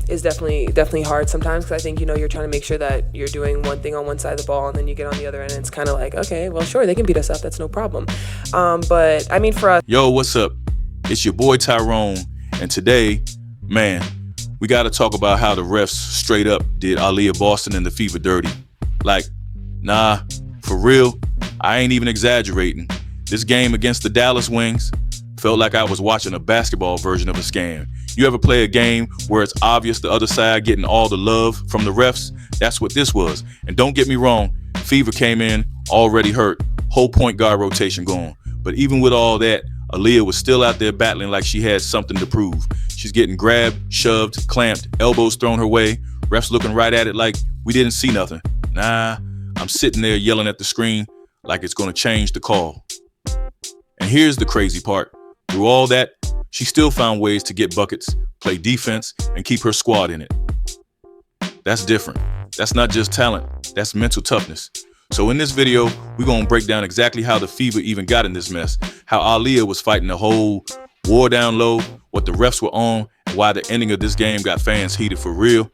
is definitely hard sometimes, because I think, you're trying to make sure that you're doing one thing on one side of the ball, and then you get on the other end and it's kind of like, okay, well, sure, they can beat us up, that's no problem. But I mean, for us, yo, what's up? It's your boy Tyrone, and today, man, we got to talk about how the refs straight up did Aaliyah Boston and the Fever dirty. Like, nah, for real, I ain't even exaggerating. This game against the Dallas Wings felt like I was watching a basketball version of a scam. You ever play a game where it's obvious the other side getting all the love from the refs? That's what this was. And don't get me wrong, Fever came in already hurt, whole point guard rotation going. But even with all that, Aaliyah was still out there battling like she had something to prove. She's getting grabbed, shoved, clamped, elbows thrown her way, refs looking right at it like we didn't see nothing. Nah, I'm sitting there yelling at the screen like it's gonna change the call. And here's the crazy part. Through all that, she still found ways to get buckets, play defense, and keep her squad in it. That's different. That's not just talent, that's mental toughness. So in this video, we're gonna break down exactly how the Fever even got in this mess, how Aaliyah was fighting the whole war down low, what the refs were on, and why the ending of this game got fans heated for real.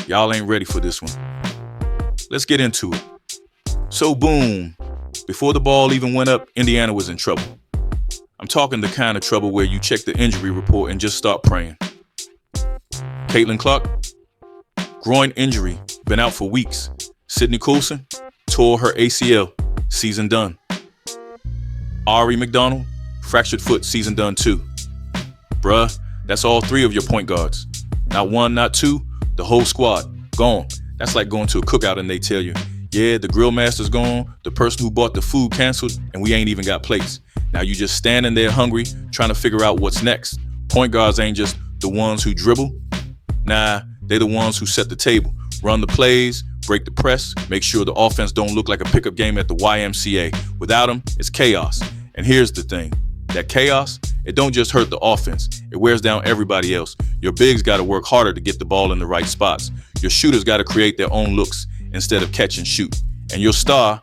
Y'all ain't ready for this one. Let's get into it. So boom, before the ball even went up, Indiana was in trouble. I'm talking the kind of trouble where you check the injury report and just start praying. Caitlin Clark, groin injury, been out for weeks. Sydney Coulson, tore her ACL, season done. Ari McDonald, fractured foot, season done too. Bruh, that's all three of your point guards. Not one, not two, the whole squad, gone. That's like going to a cookout and they tell you, yeah, the grill master's gone, the person who bought the food canceled, and we ain't even got plates. Now you just standing there hungry, trying to figure out what's next. Point guards ain't just the ones who dribble. Nah, they the ones who set the table, run the plays, break the press, make sure the offense don't look like a pickup game at the YMCA. Without them, it's chaos. And here's the thing, that chaos, it don't just hurt the offense, it wears down everybody else. Your bigs gotta work harder to get the ball in the right spots. Your shooters gotta create their own looks instead of catch and shoot. And your star,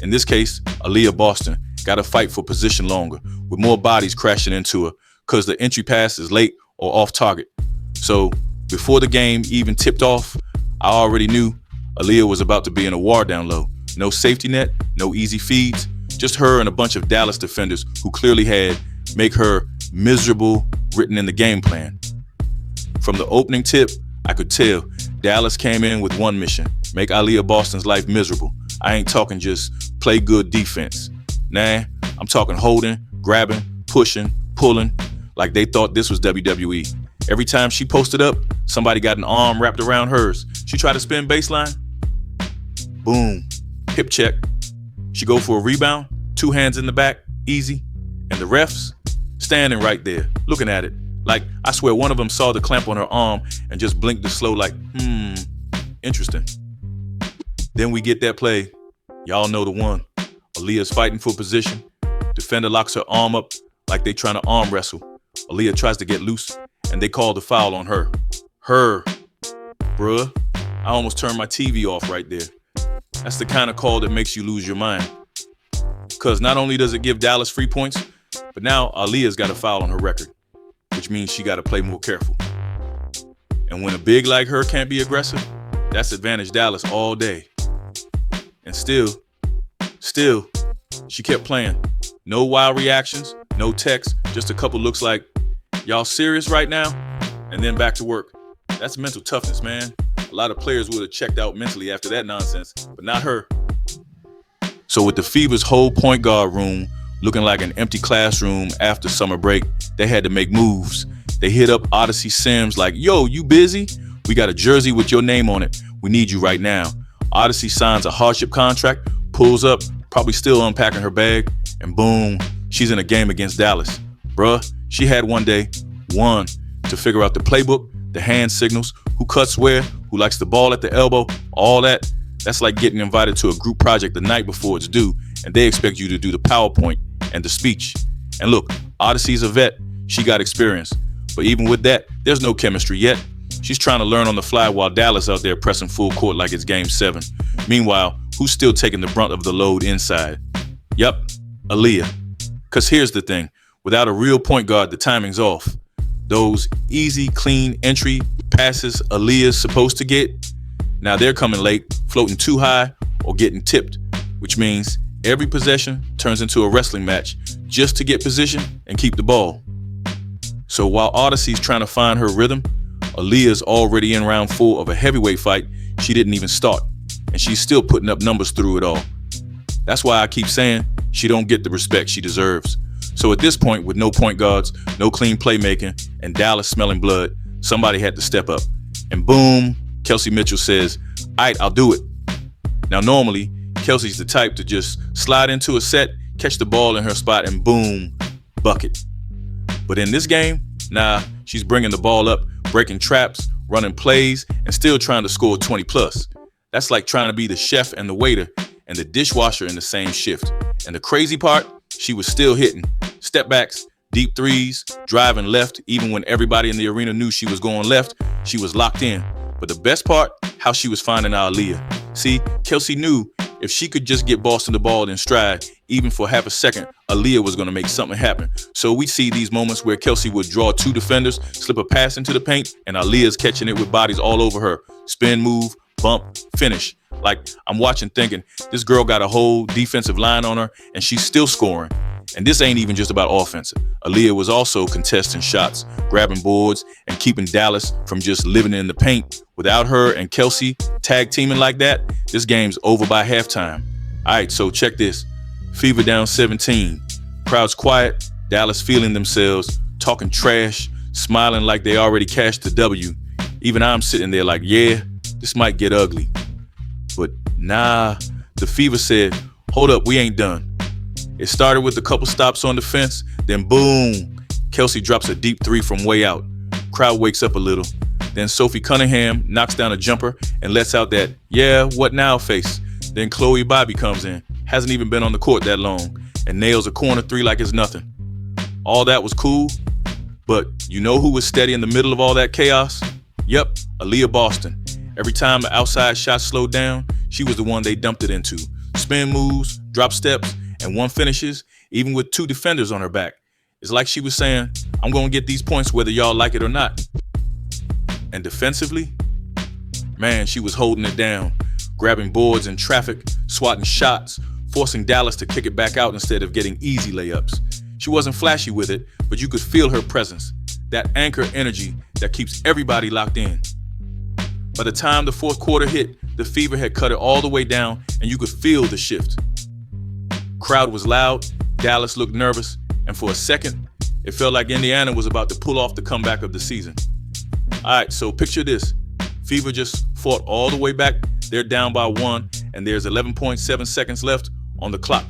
in this case, Aaliyah Boston, gotta fight for position longer, with more bodies crashing into her, cause the entry pass is late or off target. So before the game even tipped off, I already knew Aaliyah was about to be in a war down low. No safety net, no easy feeds, just her and a bunch of Dallas defenders who clearly had "make her miserable" written in the game plan. From the opening tip, I could tell Dallas came in with one mission: make Aaliyah Boston's life miserable. I ain't talking just play good defense. Nah, I'm talking holding, grabbing, pushing, pulling, like they thought this was WWE. Every time she posted up, somebody got an arm wrapped around hers. She tried to spin baseline, boom, hip check. She go for a rebound, two hands in the back, easy. And the refs standing right there, looking at it. Like, I swear one of them saw the clamp on her arm and just blinked slow like, interesting. Then we get that play. Y'all know the one. Aaliyah's fighting for position. Defender locks her arm up like they trying to arm wrestle. Aaliyah tries to get loose, and they call the foul on her. Her. Bruh, I almost turned my TV off right there. That's the kind of call that makes you lose your mind. Because not only does it give Dallas free points, but now Aaliyah's got a foul on her record, which means she got to play more careful. And when a big like her can't be aggressive, that's advantage Dallas all day. And still, she kept playing. No wild reactions, no text, just a couple looks like, y'all serious right now? And then back to work. That's mental toughness, man. A lot of players would have checked out mentally after that nonsense, but not her. So with the Fever's whole point guard room looking like an empty classroom after summer break, they had to make moves. They hit up Odyssey Sims like, yo, you busy? We got a jersey with your name on it. We need you right now. Odyssey signs a hardship contract, pulls up, probably still unpacking her bag, and boom, she's in a game against Dallas. Bruh, she had one day, to figure out the playbook, the hand signals, who cuts where, who likes the ball at the elbow, all that. That's like getting invited to a group project the night before it's due, and they expect you to do the PowerPoint and the speech. And look, Odyssey's a vet. She got experience. But even with that, there's no chemistry yet. She's trying to learn on the fly while Dallas out there pressing full court like it's game 7. Meanwhile, who's still taking the brunt of the load inside? Yup, Aaliyah. Because here's the thing. Without a real point guard, the timing's off. Those easy, clean entry passes Aaliyah's supposed to get, now they're coming late, floating too high, or getting tipped, which means every possession turns into a wrestling match just to get position and keep the ball. So while Odyssey's trying to find her rhythm, Aaliyah's already in round 4 of a heavyweight fight she didn't even start, and she's still putting up numbers through it all. That's why I keep saying she don't get the respect she deserves. So at this point, with no point guards, no clean playmaking, and Dallas smelling blood, somebody had to step up. And boom, Kelsey Mitchell says, "All right, I'll do it." Now normally, Kelsey's the type to just slide into a set, catch the ball in her spot, and boom, bucket. But in this game, nah, she's bringing the ball up, breaking traps, running plays, and still trying to score 20 plus. That's like trying to be the chef and the waiter and the dishwasher in the same shift. And the crazy part, she was still hitting step backs, deep threes, driving left. Even when everybody in the arena knew she was going left, she was locked in. But the best part, how she was finding Aaliyah. See, Kelsey knew if she could just get Boston the ball in stride, even for half a second, Aaliyah was going to make something happen. So we see these moments where Kelsey would draw 2 defenders, slip a pass into the paint, and Aaliyah's catching it with bodies all over her. Spin move, bump, finish. Like, I'm watching thinking, this girl got a whole defensive line on her, and she's still scoring. And this ain't even just about offensive. Aaliyah was also contesting shots, grabbing boards, and keeping Dallas from just living in the paint. Without her and Kelsey tag teaming like that, this game's over by halftime. All right, so check this. Fever down 17. Crowd's quiet, Dallas feeling themselves, talking trash, smiling like they already cashed the W. Even I'm sitting there like, yeah, this might get ugly. But nah, the Fever said, hold up, we ain't done. It started with a couple stops on the fence, then boom, Kelsey drops a deep 3 from way out. Crowd wakes up a little. Then Sophie Cunningham knocks down a jumper and lets out that, yeah, what now face. Then Chloe Bobby comes in, hasn't even been on the court that long, and nails a corner 3 like it's nothing. All that was cool, but you know who was steady in the middle of all that chaos? Yep, Aaliyah Boston. Every time the outside shot slowed down, she was the one they dumped it into. Spin moves, drop steps, and one finishes, even with 2 defenders on her back. It's like she was saying, I'm going to get these points whether y'all like it or not. And defensively, man, she was holding it down, grabbing boards in traffic, swatting shots, forcing Dallas to kick it back out instead of getting easy layups. She wasn't flashy with it, but you could feel her presence, that anchor energy that keeps everybody locked in. By the time the fourth quarter hit, the Fever had cut it all the way down, and you could feel the shift. Crowd was loud, Dallas looked nervous, and for a second, it felt like Indiana was about to pull off the comeback of the season. All right, so picture this. Fever just fought all the way back. They're down by 1, and there's 11.7 seconds left on the clock.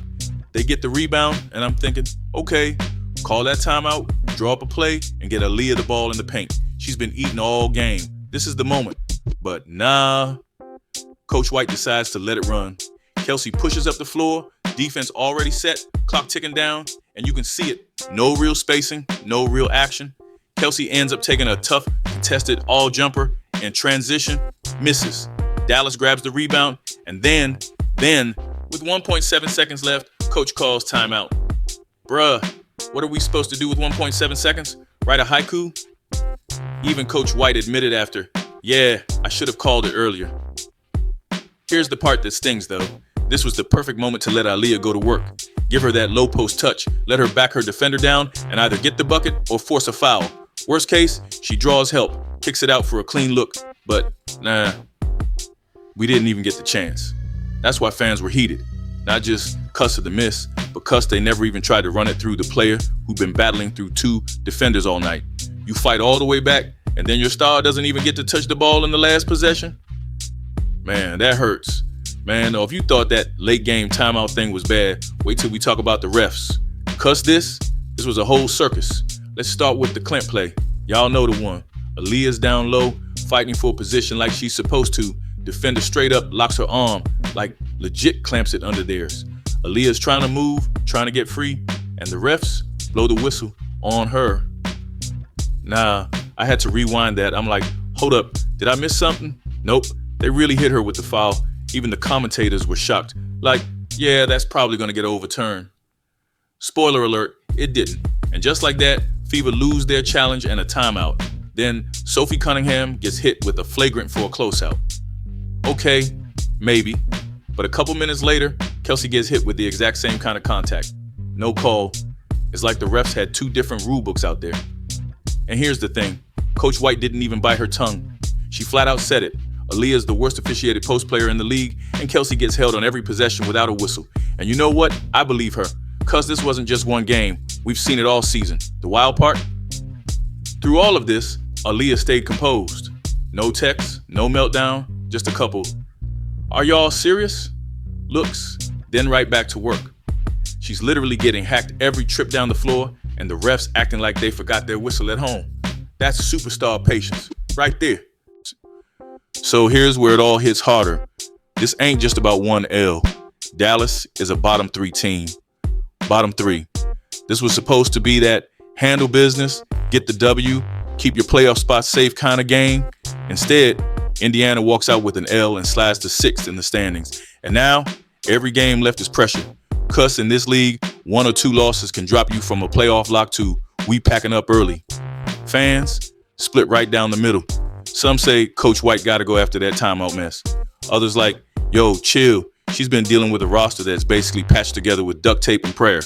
They get the rebound, and I'm thinking, okay, call that timeout, draw up a play, and get Aaliyah the ball in the paint. She's been eating all game. This is the moment. But nah, Coach White decides to let it run. Kelsey pushes up the floor, defense already set, clock ticking down, and you can see it. No real spacing, no real action. Kelsey ends up taking a tough, contested all jumper and transition, misses. Dallas grabs the rebound, and then, with 1.7 seconds left, Coach calls timeout. Bruh, what are we supposed to do with 1.7 seconds? Write a haiku? Even Coach White admitted after, yeah, I should have called it earlier. Here's the part that stings though. This was the perfect moment to let Aaliyah go to work. Give her that low post touch, let her back her defender down and either get the bucket or force a foul. Worst case, she draws help, kicks it out for a clean look, but nah, we didn't even get the chance. That's why fans were heated. Not just cuss of the miss, but cuss they never even tried to run it through the player who'd been battling through 2 defenders all night. You fight all the way back, and then your star doesn't even get to touch the ball in the last possession? Man, that hurts. Man, if you thought that late game timeout thing was bad, wait till we talk about the refs. Cuss this was a whole circus. Let's start with the Clint play. Y'all know the one. Aaliyah's down low, fighting for a position like she's supposed to. Defender straight up locks her arm, like legit clamps it under theirs. Aaliyah's trying to move, trying to get free, and the refs blow the whistle on her. Nah, I had to rewind that. I'm like, hold up, did I miss something? Nope, they really hit her with the foul. Even the commentators were shocked. Like, yeah, that's probably gonna get overturned. Spoiler alert, it didn't. And just like that, Fever lose their challenge and a timeout. Then Sophie Cunningham gets hit with a flagrant for a closeout. Okay, maybe. But a couple minutes later, Kelsey gets hit with the exact same kind of contact. No call. It's like the refs had two different rule books out there. And here's the thing. Coach White didn't even bite her tongue. She flat out said it. Aaliyah is the worst officiated post player in the league, and Kelsey gets held on every possession without a whistle. And you know what? I believe her. Cause this wasn't just one game. We've seen it all season. The wild part? Through all of this, Aaliyah stayed composed. No text, no meltdown, just a couple, "Are y'all serious?" looks, then right back to work. She's literally getting hacked every trip down the floor, and the refs acting like they forgot their whistle at home. That's superstar patience, right there. So here's where it all hits harder. This ain't just about one L. Dallas is a bottom 3 team. Bottom 3. This was supposed to be that handle business, get the W, keep your playoff spot safe kind of game. Instead, Indiana walks out with an L and slides to 6th in the standings. And now, every game left is pressure. Cuss, in this league, 1 or 2 losses can drop you from a playoff lock to we packing up early. Fans split right down the middle. Some say Coach White got to go after that timeout mess. Others like, yo, chill. She's been dealing with a roster that's basically patched together with duct tape and prayer.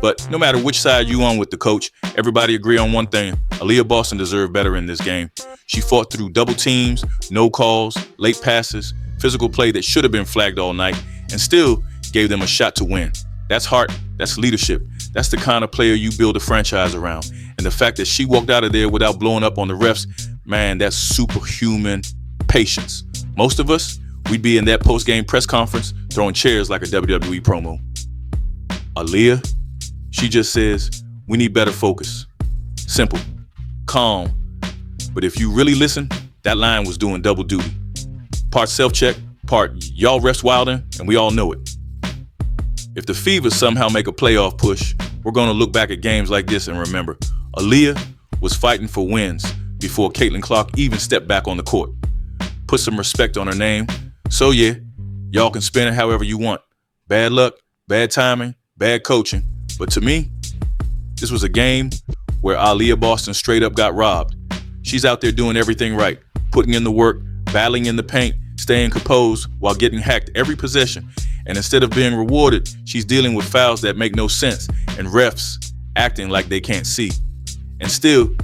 But no matter which side you on with the coach, everybody agree on one thing. Aaliyah Boston deserved better in this game. She fought through double teams, no calls, late passes, physical play that should have been flagged all night, and still gave them a shot to win. That's heart, that's leadership. That's the kind of player you build a franchise around. And the fact that she walked out of there without blowing up on the refs, man, that's superhuman patience. Most of us, we'd be in that post-game press conference throwing chairs like a WWE promo. Aaliyah, she just says, we need better focus. Simple, calm. But if you really listen, that line was doing double duty. Part self-check, part y'all refs wildin', and we all know it. If the Fever somehow make a playoff push, we're going to look back at games like this and remember, Aaliyah was fighting for wins before Caitlin Clark even stepped back on the court. Put some respect on her name. So yeah, y'all can spin it however you want. Bad luck, bad timing, bad coaching. But to me, this was a game where Aaliyah Boston straight up got robbed. She's out there doing everything right, putting in the work, battling in the paint, staying composed while getting hacked every possession. And instead of being rewarded, she's dealing with fouls that make no sense and refs acting like they can't see. And still,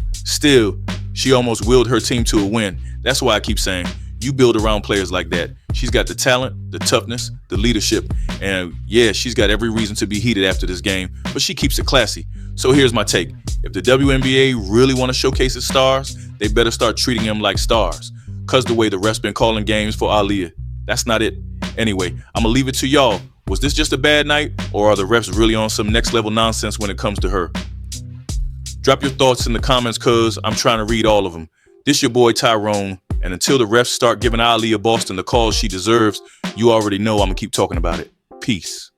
she almost willed her team to a win. That's why I keep saying, you build around players like that. She's got the talent, the toughness, the leadership, and yeah, she's got every reason to be heated after this game, but she keeps it classy. So here's my take. If the WNBA really want to showcase its stars, they better start treating them like stars. Cause the way the refs been calling games for Aaliyah, that's not it. Anyway, I'm gonna leave it to y'all. Was this just a bad night, or are the refs really on some next level nonsense when it comes to her? Drop your thoughts in the comments, cause I'm trying to read all of them. This your boy Tyrone, and until the refs start giving Aaliyah Boston the calls she deserves, you already know I'm gonna keep talking about it. Peace.